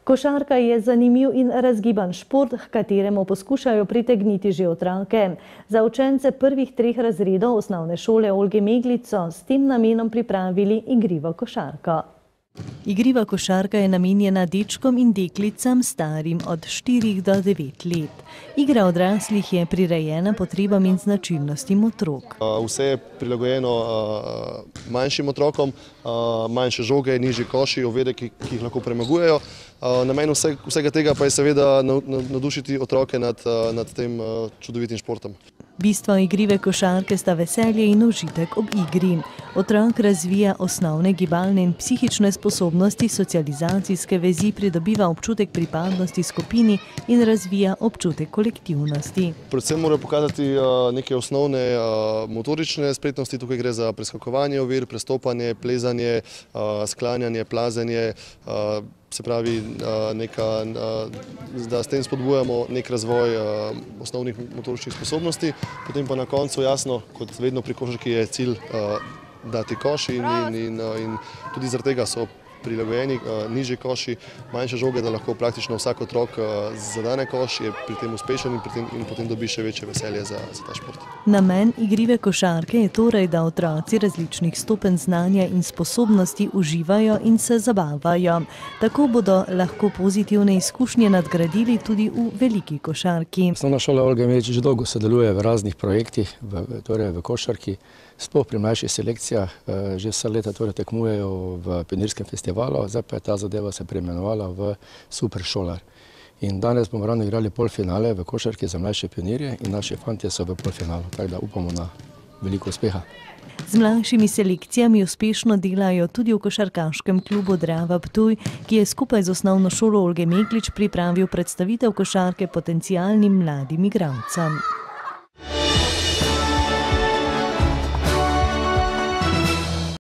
Košarka je zanimiv in razgiban šport, h kateremu poskušajo pritegniti že otroke. Za učence prvih 3 razredov osnovne šole Olge Meglič so s tem namenom pripravili igrivo košarko. Igriva košarka je namenjena dečkom in deklicam starim od 4 do 9 let. Igra odraslih je prirejena potrebam in značilnostim otrok. Vse je prilagojeno manjšim otrokom, manjše žoge, nižji koši, ovire, ki jih lahko premagujejo. Namen vsega tega pa je seveda navdušiti otroke nad tem čudovitim športom. Bistvo igrive košarke sta veselje in užitek ob igri. Otrok razvija osnovne gibalne in psihične sposobnosti, socializacijske vezi, pridobiva občutek pripadnosti skupini in razvija občutek kolektivnosti. Predvsem mora pokazati neke osnovne motorične spretnosti. Tukaj gre za preskakovanje ovir, prestopanje, plezanje, sklanjanje, plazenje. Se pravi, da s tem spodbujamo nek razvoj osnovnih motoričnih sposobnosti. Potem pa na koncu, jasno, kot vedno pri košarki je cilj dati koš in tudi zaradi tega so prilagojeni nižji koši, manjše žoge, da lahko praktično vsak otrok zadane koš, je pri tem uspešen in potem dobi še večje veselje za ta šport. Namen igrive košarke je torej, da otroci različnih stopenj znanja in sposobnosti uživajo in se zabavajo. Tako bodo lahko pozitivne izkušnje nadgradili tudi v veliki košarki. Osnovna šola Olge Meglič že dolgo sodeluje v raznih projektih, torej v košarki, sploh pri mlajših selekcijah. Že vsa leta tekmujejo v pionirskem festivalu, zdaj pa je ta zadeva se preimenovala v Super šolar. In danes bomo ravno igrali polfinale v košarki za mlajše pionirje in naši fantje so v polfinalu, tako da upamo na veliko uspeha. Z mlajšimi selekcijami uspešno delajo tudi v košarkaškem klubu Drava Ptuj, ki je skupaj z osnovno šolo Olge Meglič pripravil predstavitev košarke potencialnim mladim igralcem.